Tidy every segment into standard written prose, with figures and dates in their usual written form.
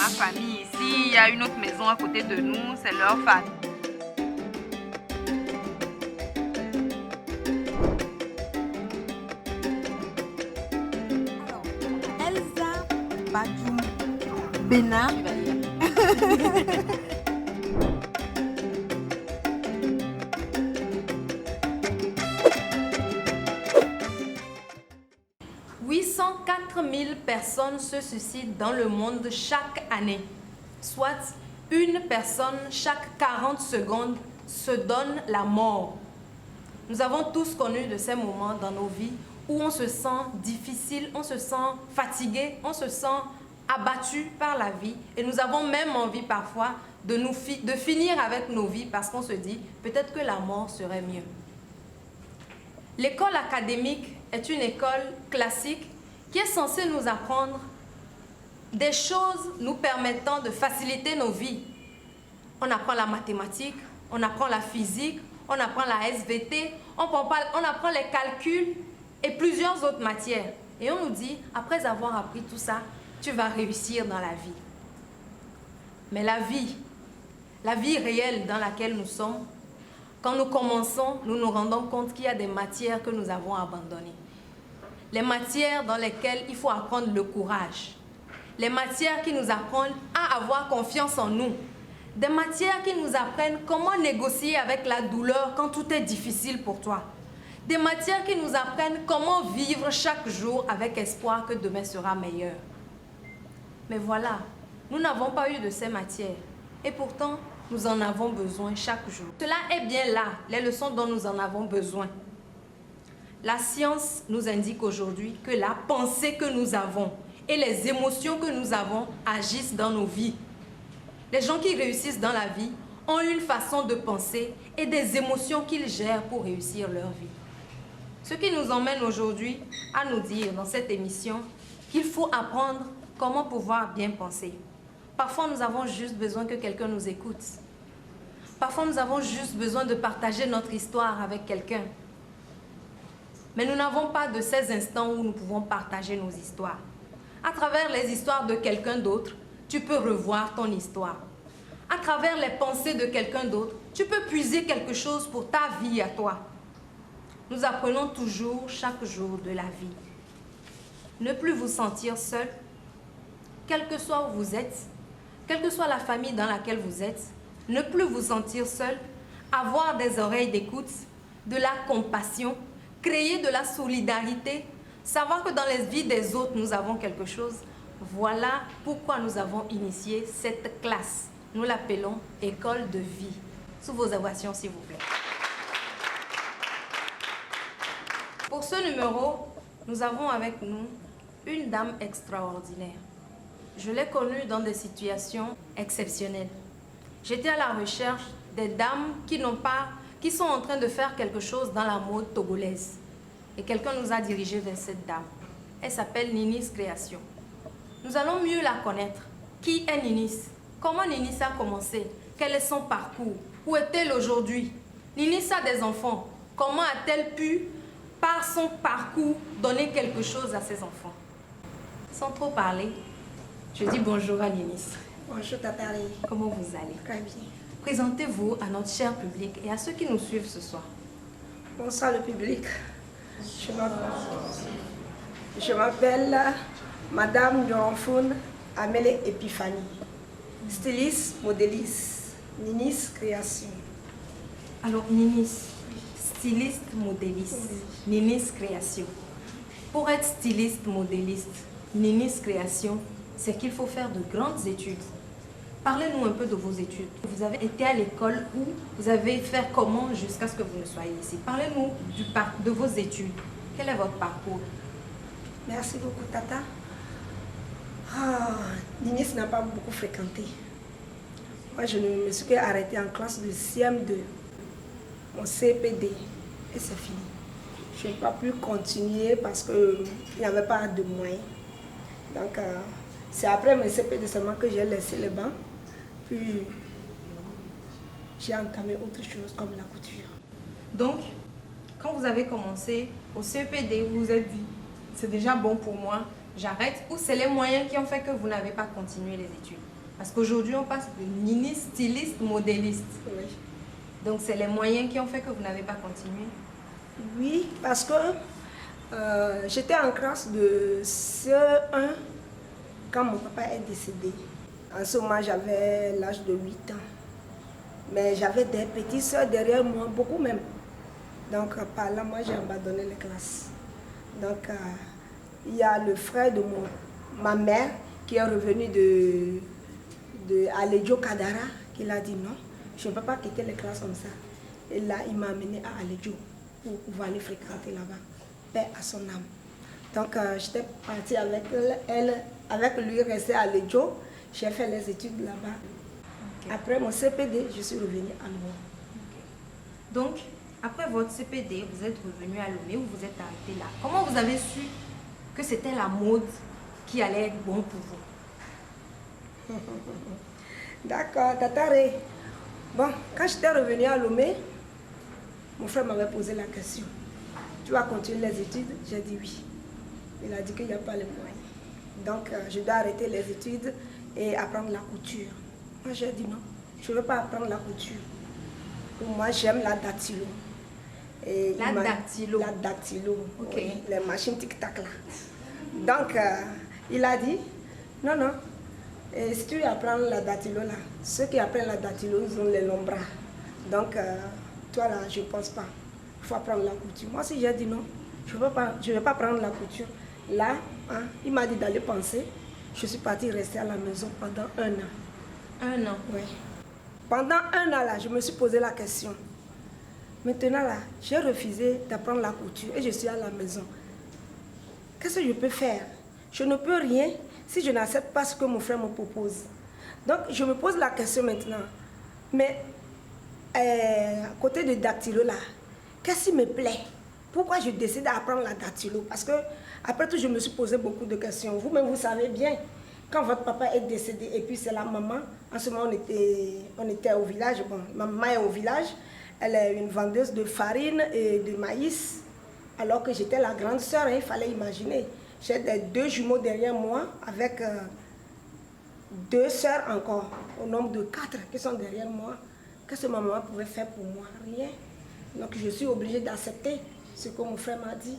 ma famille ici. Il y a une autre maison à côté de nous, c'est leur famille. Elsa Badjoum Bena. Tu vas lire. 804 000 personnes se suicident dans le monde chaque année. Soit une personne chaque 40 secondes se donne la mort. Nous avons tous connu de ces moments dans nos vies où on se sent difficile, on se sent fatigué, on se sent abattu par la vie et nous avons même envie parfois de finir avec nos vies parce qu'on se dit peut-être que la mort serait mieux. L'école académique est une école classique qui est censée nous apprendre des choses nous permettant de faciliter nos vies. On apprend la mathématique, on apprend la physique, on apprend la SVT, on apprend les calculs et plusieurs autres matières. Et on nous dit, après avoir appris tout ça, tu vas réussir dans la vie. Mais la vie réelle dans laquelle nous sommes, quand nous commençons, nous nous rendons compte qu'il y a des matières que nous avons abandonnées. Les matières dans lesquelles il faut apprendre le courage. Les matières qui nous apprennent à avoir confiance en nous. Des matières qui nous apprennent comment négocier avec la douleur quand tout est difficile pour toi. Des matières qui nous apprennent comment vivre chaque jour avec espoir que demain sera meilleur. Mais voilà, nous n'avons pas eu de ces matières. Et pourtant, nous en avons besoin chaque jour. Cela est bien là, les leçons dont nous en avons besoin. La science nous indique aujourd'hui que la pensée que nous avons et les émotions que nous avons agissent dans nos vies. Les gens qui réussissent dans la vie ont une façon de penser et des émotions qu'ils gèrent pour réussir leur vie. Ce qui nous emmène aujourd'hui à nous dire dans cette émission qu'il faut apprendre comment pouvoir bien penser. Parfois, nous avons juste besoin que quelqu'un nous écoute. Parfois, nous avons juste besoin de partager notre histoire avec quelqu'un. Mais nous n'avons pas de ces instants où nous pouvons partager nos histoires. À travers les histoires de quelqu'un d'autre, tu peux revoir ton histoire. À travers les pensées de quelqu'un d'autre, tu peux puiser quelque chose pour ta vie à toi. Nous apprenons toujours chaque jour de la vie. Ne plus vous sentir seul, quel que soit où vous êtes, quelle que soit la famille dans laquelle vous êtes, ne plus vous sentir seul, avoir des oreilles d'écoute, de la compassion, créer de la solidarité, savoir que dans les vies des autres, nous avons quelque chose. Voilà pourquoi nous avons initié cette classe. Nous l'appelons École de vie. Sous vos ovations, s'il vous plaît. Pour ce numéro, nous avons avec nous une dame extraordinaire. Je l'ai connue dans des situations exceptionnelles. J'étais à la recherche des dames qui sont en train de faire quelque chose dans la mode togolaise. Et quelqu'un nous a dirigés vers cette dame. Elle s'appelle Ninis Création. Nous allons mieux la connaître. Qui est Ninis? Comment Ninis a commencé? Quel est son parcours? Où est-elle aujourd'hui? Ninis a des enfants. Comment a-t-elle pu, par son parcours, donner quelque chose à ses enfants? Sans trop parler, je dis bonjour à Ninis. Bonjour Tatari. Comment vous allez? Très bien. Présentez-vous à notre cher public et à ceux qui nous suivent ce soir. Bonsoir le public. Je m'appelle Madame Djonfoun Amele Epiphanie, styliste, modéliste, Ninis Création. Alors Ninis, styliste, modéliste, Ninis Création. Pour être styliste, modéliste, Ninis Création, c'est qu'il faut faire de grandes études. Parlez-nous un peu de vos études. Vous avez été à l'école où vous avez fait comment jusqu'à ce que vous ne soyez ici? Parlez-nous de vos études. Quel est votre parcours? Merci beaucoup Tata. Ninis n'a pas beaucoup fréquenté. Moi, je me suis arrêtée en classe de CM2, mon CPD, et c'est fini. Je n'ai pas pu continuer parce qu'il n'y avait pas de moyens. Donc, c'est après mon CPD seulement que j'ai laissé le banc. Puis, j'ai entamé autre chose comme la couture. Donc, quand vous avez commencé au CPD, vous vous êtes dit, c'est déjà bon pour moi, j'arrête, ou c'est les moyens qui ont fait que vous n'avez pas continué les études? Parce qu'aujourd'hui, on passe de Nini styliste, modéliste. Oui. Donc, c'est les moyens qui ont fait que vous n'avez pas continué? Oui, parce que j'étais en classe de CE1 quand mon papa est décédé. En ce moment, j'avais l'âge de 8 ans. Mais j'avais des petites soeurs derrière moi, beaucoup même. Donc, par là, moi, j'ai abandonné les classes. Donc, il y a le frère de ma mère qui est revenu de Aledjo Kadara, qui a dit non, je ne peux pas quitter les classes comme ça. Et là, il m'a amené à Aledjo pour pouvoir aller fréquenter là-bas. Paix à son âme. Donc, j'étais partie avec elle, avec lui, rester à Aledjo. J'ai fait les études là-bas. Okay. Après mon CPD, je suis revenue à Lomé. Okay. Donc, après votre CPD, vous êtes revenu à Lomé ou vous êtes arrêté là? Comment vous avez su que c'était la mode qui allait être bon pour vous? D'accord, Tatare. Bon, quand j'étais revenue à Lomé, mon frère m'avait posé la question. Tu vas continuer les études? J'ai dit oui. Il a dit qu'il n'y a pas les moyens. Donc, je dois arrêter les études et apprendre la couture. Moi, j'ai dit non, je ne veux pas apprendre la couture. Pour moi, j'aime la dactylo. Et la dactylo? La dactylo, okay. Oui, les machines tic-tac là. Donc, il a dit, non, non, et si tu apprends la dactylo là, ceux qui apprennent la dactylo, ils ont les longs bras. Donc, toi là, je ne pense pas. Il faut apprendre la couture. Moi, si j'ai dit non, je ne vais pas prendre la couture. Là, hein, il m'a dit d'aller penser. Je suis partie rester à la maison pendant 1 an. 1 an? Oui. Pendant 1 an là, je me suis posé la question. Maintenant là, j'ai refusé d'apprendre la couture et je suis à la maison. Qu'est-ce que je peux faire? Je ne peux rien si je n'accepte pas ce que mon frère me propose. Donc, je me pose la question maintenant. Mais, à côté de dactylo là, qu'est-ce qui me plaît? Pourquoi je décide d'apprendre la dactylo? Parce que, après tout, je me suis posé beaucoup de questions. Vous-même, vous savez bien, quand votre papa est décédé, et puis c'est la maman, en ce moment, on était au village. Bon, ma maman est au village. Elle est une vendeuse de farine et de maïs. Alors que j'étais la grande sœur, hein, il fallait imaginer. J'ai 2 jumeaux derrière moi, avec 2 sœurs encore, au nombre de 4 qui sont derrière moi. Qu'est-ce que ma maman pouvait faire pour moi? Rien. Donc je suis obligée d'accepter ce que mon frère m'a dit.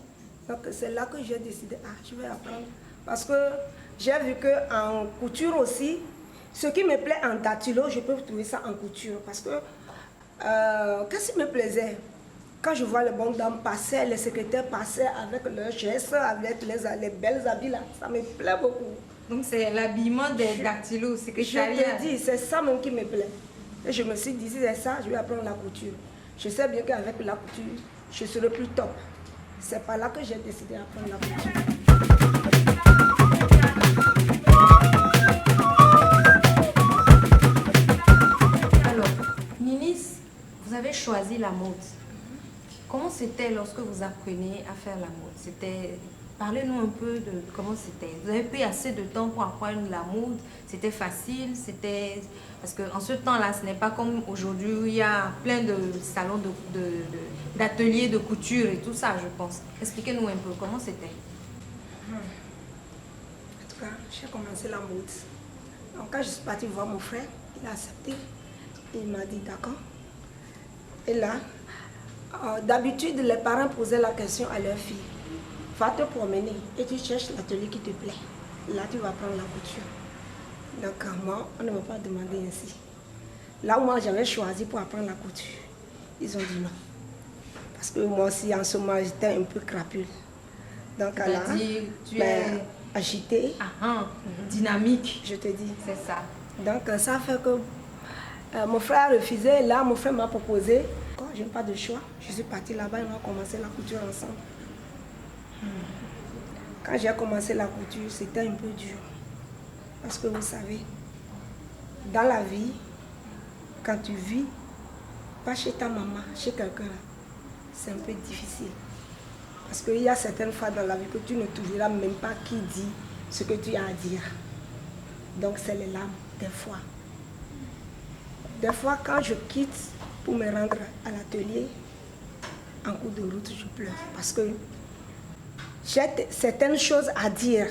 Donc c'est là que j'ai décidé, je vais apprendre. Parce que j'ai vu qu'en couture aussi, ce qui me plaît en dactylo, je peux trouver ça en couture. Parce que, qu'est-ce qui me plaisait? Quand je vois les bonnes dames passer, les secrétaires passer avec leurs gestes, avec les belles habits là, ça me plaît beaucoup. Donc c'est l'habillement des dactylos, c'est que je te dis, c'est ça même qui me plaît. Et je me suis dit, si c'est ça, je vais apprendre la couture. Je sais bien qu'avec la couture, je serai plus top. C'est par là que j'ai décidé d'apprendre la couture. Alors, Ninis, vous avez choisi la mode. Comment c'était lorsque vous appreniez à faire la mode? Parlez-nous un peu de comment c'était. Vous avez pris assez de temps pour apprendre la mode? C'était facile? Parce qu'en ce temps-là, ce n'est pas comme aujourd'hui où il y a plein de salons d'ateliers de couture et tout ça, je pense. Expliquez-nous un peu comment c'était. En tout cas, j'ai commencé la mode. Donc quand je suis partie voir mon frère, il a accepté. Il m'a dit d'accord. Et là, d'habitude, les parents posaient la question à leur fille. Va te promener et tu cherches l'atelier qui te plaît. Là, tu vas prendre la couture. Donc, moi, on ne m'a pas demandé ainsi. Là où moi, j'avais choisi pour apprendre la couture, ils ont dit non. Parce que moi aussi, en ce moment, j'étais un peu crapule. Donc, là, tu es agitée. Dynamique. Je te dis. C'est ça. Donc, ça fait que mon frère a refusé. Là, mon frère m'a proposé. Je n'ai pas de choix. Je suis partie là-bas et on a commencé la couture ensemble. Quand j'ai commencé la couture, c'était un peu dur. Parce que vous savez, dans la vie, quand tu vis, pas chez ta maman, chez quelqu'un, c'est un peu difficile. Parce qu'il y a certaines fois dans la vie que tu ne trouveras même pas qui dit ce que tu as à dire. Donc c'est les larmes, des fois. Des fois, quand je quitte pour me rendre à l'atelier, en cours de route, je pleure. Parce que j'ai certaines choses à dire,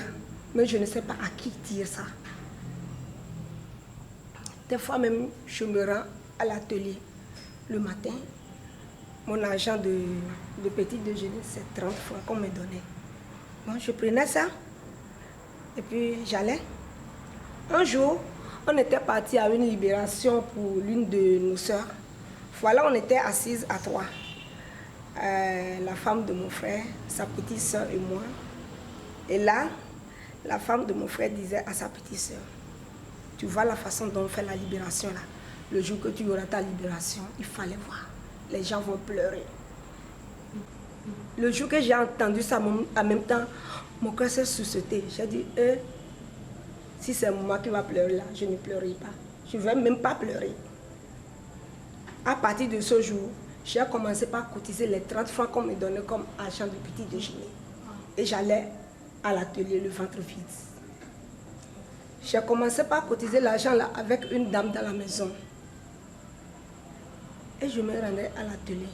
mais je ne sais pas à qui dire ça. Des fois même, je me rends à l'atelier le matin. Mon argent de petit déjeuner, c'est 30 francs qu'on me donnait. Bon, je prenais ça et puis j'allais. Un jour, on était parti à une libération pour l'une de nos sœurs. Voilà, on était assises à trois. La femme de mon frère, sa petite sœur et moi. Et là, la femme de mon frère disait à sa petite sœur, tu vois la façon dont on fait la libération là. Le jour que tu auras ta libération, il fallait voir. Les gens vont pleurer. Le jour que j'ai entendu ça, en même temps, mon cœur s'est sursauté. J'ai dit, si c'est moi qui va pleurer là, je ne pleurerai pas. Je ne vais même pas pleurer. À partir de ce jour, j'ai commencé par cotiser les 30 francs qu'on me donnait comme argent de petit déjeuner. Et j'allais à l'atelier le ventre vide. J'ai commencé par cotiser l'argent là avec une dame dans la maison. Et je me rendais à l'atelier.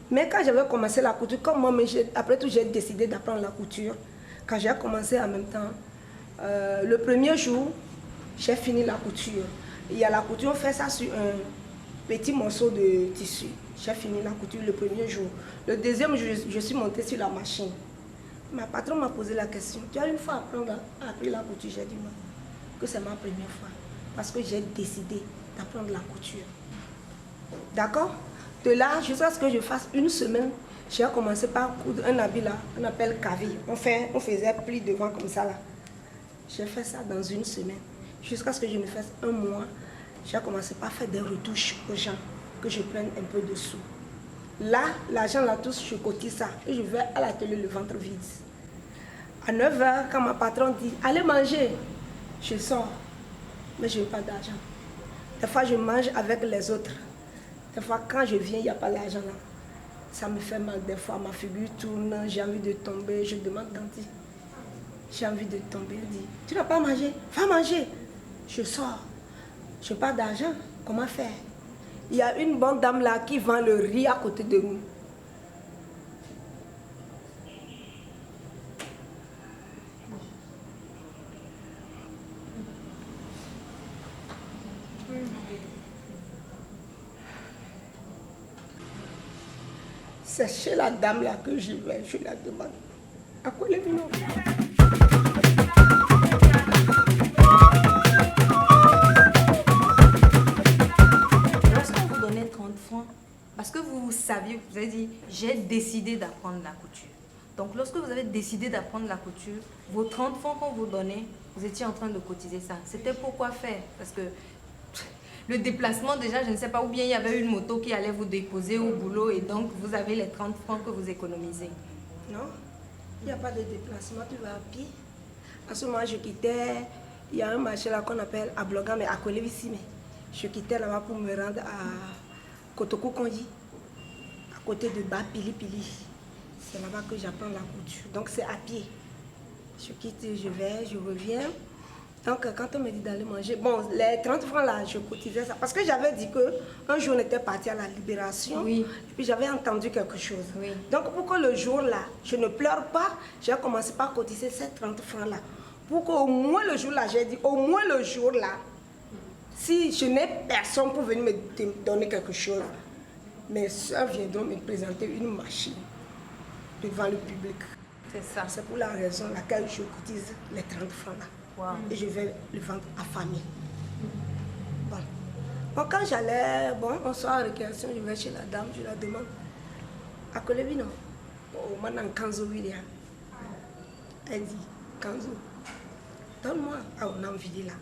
Mais quand j'avais commencé la couture, comme moi, après tout, j'ai décidé d'apprendre la couture. Quand j'ai commencé en même temps, le premier jour, j'ai fini la couture. Il y a la couture, on fait ça sur un petit morceau de tissu. J'ai fini la couture le premier jour. Le deuxième jour, je suis montée sur la machine. Ma patronne m'a posé la question, tu as une fois appris la couture? J'ai dit non, que c'est ma première fois. Parce que j'ai décidé d'apprendre la couture. D'accord? De là, jusqu'à ce que je fasse une semaine, j'ai commencé par coudre un habit là, on appelle cavi. On faisait pli devant comme ça là. J'ai fait ça dans une semaine. Jusqu'à ce que je me fasse un mois, j'ai commencé par faire des retouches aux gens, que je prenne un peu de sous. Là, l'argent là, tous, je cotise ça. Et je vais à l'atelier le ventre vide. À 9h, quand ma patronne dit, allez manger, je sors. Mais je n'ai pas d'argent. Des fois, je mange avec les autres. Des fois, quand je viens, il n'y a pas l'argent là. Ça me fait mal. Des fois, ma figure tourne, j'ai envie de tomber. Je demande Tanti. J'ai envie de tomber. Elle dit, tu n'as pas mangé? Va manger. Je sors. Je n'ai pas d'argent. Comment faire? Il y a une bonne dame là qui vend le riz à côté de nous. C'est chez la dame là que je vais, je la demande. À quoi les vino? Lorsqu'on vous donnait 30 francs, parce que vous saviez, vous avez dit, j'ai décidé d'apprendre la couture. Donc lorsque vous avez décidé d'apprendre la couture, vos 30 francs qu'on vous donnait, vous étiez en train de cotiser ça. C'était pour quoi faire? Parce que le déplacement déjà, je ne sais pas, ou bien il y avait une moto qui allait vous déposer au boulot et donc vous avez les 30 francs que vous économisez. Non, il n'y a pas de déplacement, tu vas à pied. À ce moment, je quittais, il y a un marché là qu'on appelle à Blogan, mais à Kolevissime. Je quittais là-bas pour me rendre à Kotokou-Konji, à côté de Bas-Pili-Pili. C'est là-bas que j'apprends la couture. Donc c'est à pied. Je quitte, je vais, je reviens. Donc, quand on me dit d'aller manger, bon, les 30 francs là, je cotisais ça. Parce que j'avais dit qu'un jour, on était parti à la libération. Oui. Et puis, j'avais entendu quelque chose. Oui. Donc, pour que le jour là, je ne pleure pas, j'ai commencé par cotiser ces 30 francs là. Pour qu'au moins le jour là, j'ai dit, au moins le jour là, si je n'ai personne pour venir me donner quelque chose, mes soeurs viendront me présenter une machine devant le public. C'est ça. C'est pour la raison laquelle je cotise les 30 francs là. Wow. Et je vais le vendre à famille. Bon. Bon, quand j'allais, bon, on sort en récréation, je vais chez la dame, je la demande. À Kolevino, oh, maintenant Kanzo William. Elle dit, Kanzo, donne-moi. Ah, on a envie là.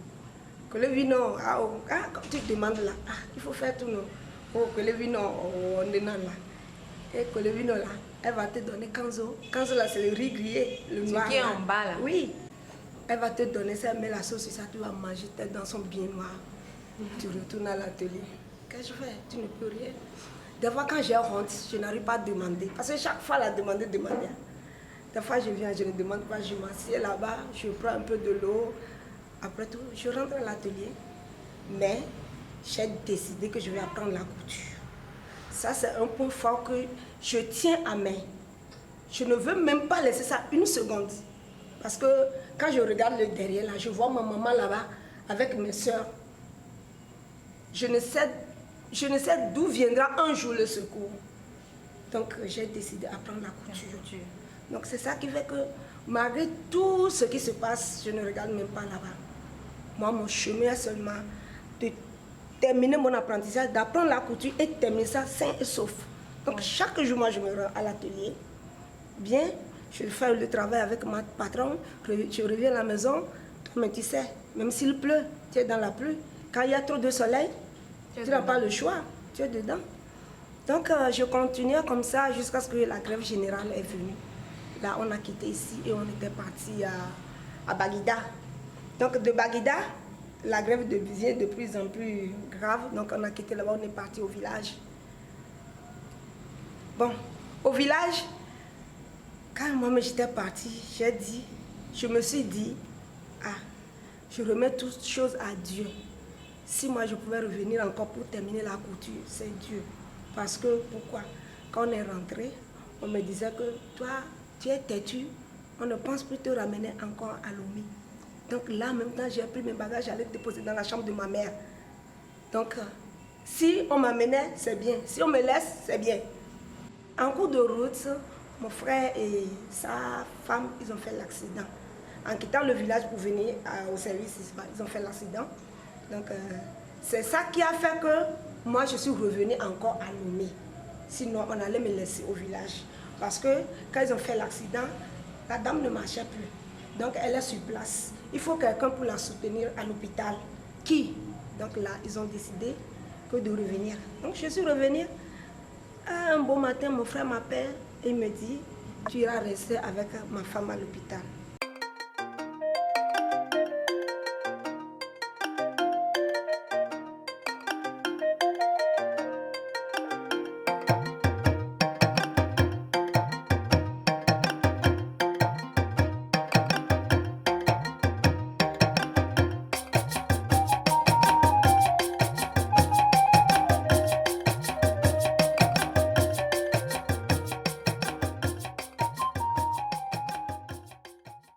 Kolevino, ah, oh, ah, quand tu demandes là, ah, il faut faire tout, non. Oh, Kolevino, oh, on est là. Et Kolevino là, elle va te donner Kanzo. Kanzo là, c'est le riz grillé, le noir. Ce qui est en bas là. Oui. Elle va te donner ça, elle met la sauce sur ça, tu vas manger tête dans son bien noir. Tu retournes à l'atelier. Qu'est-ce que je fais? Tu ne peux rien. Des fois, quand j'ai honte, je n'arrive pas à demander. Parce que chaque fois, la demander. Des fois, je viens, je ne demande pas, je m'assieds là-bas, je prends un peu de l'eau. Après tout, je rentre à l'atelier. Mais j'ai décidé que je vais apprendre la couture. Ça, c'est un point fort que je tiens à main. Je ne veux même pas laisser ça une seconde. Parce que quand je regarde le derrière, là, je vois ma maman là-bas avec mes soeurs. je ne sais d'où viendra un jour le secours. Donc j'ai décidé d'apprendre la couture. Donc c'est ça qui fait que malgré tout ce qui se passe, je ne regarde même pas là-bas. Moi, mon chemin est seulement de terminer mon apprentissage, d'apprendre la couture et de terminer ça sain et sauf. Donc chaque jour, moi, je me rends à l'atelier. Bien, je fais le travail avec ma patronne, je reviens à la maison, mais tu sais, même s'il pleut, tu es dans la pluie. Quand il y a trop de soleil, tu n'as pas le choix, tu es dedans. Donc je continuais comme ça jusqu'à ce que la grève générale est venue. Là, on a quitté ici et on était parti à Baguida. Donc de Baguida, la grève devient de plus en plus grave. Donc on a quitté là-bas, on est parti au village. Bon, au village, quand moi j'étais partie, je me suis dit, je remets toutes choses à Dieu. Si moi je pouvais revenir encore pour terminer la couture, c'est Dieu. Parce que, pourquoi? Quand on est rentré, on me disait que toi, tu es têtu, on ne pense plus te ramener encore à Lomé. Donc là, en même temps, j'ai pris mes bagages, j'allais déposer dans la chambre de ma mère. Donc, si on m'amenait, c'est bien. Si on me laisse, c'est bien. En cours de route, mon frère et sa femme, ils ont fait l'accident. En quittant le village pour venir au service, ils ont fait l'accident. Donc, c'est ça qui a fait que moi, je suis revenue encore à Lomé. Sinon, on allait me laisser au village. Parce que quand ils ont fait l'accident, la dame ne marchait plus. Donc, elle est sur place. Il faut quelqu'un pour la soutenir à l'hôpital. Qui? Donc là, ils ont décidé que de revenir. Donc, je suis revenue. Un beau matin, mon frère m'appelle et me dit, tu iras rester avec ma femme à l'hôpital.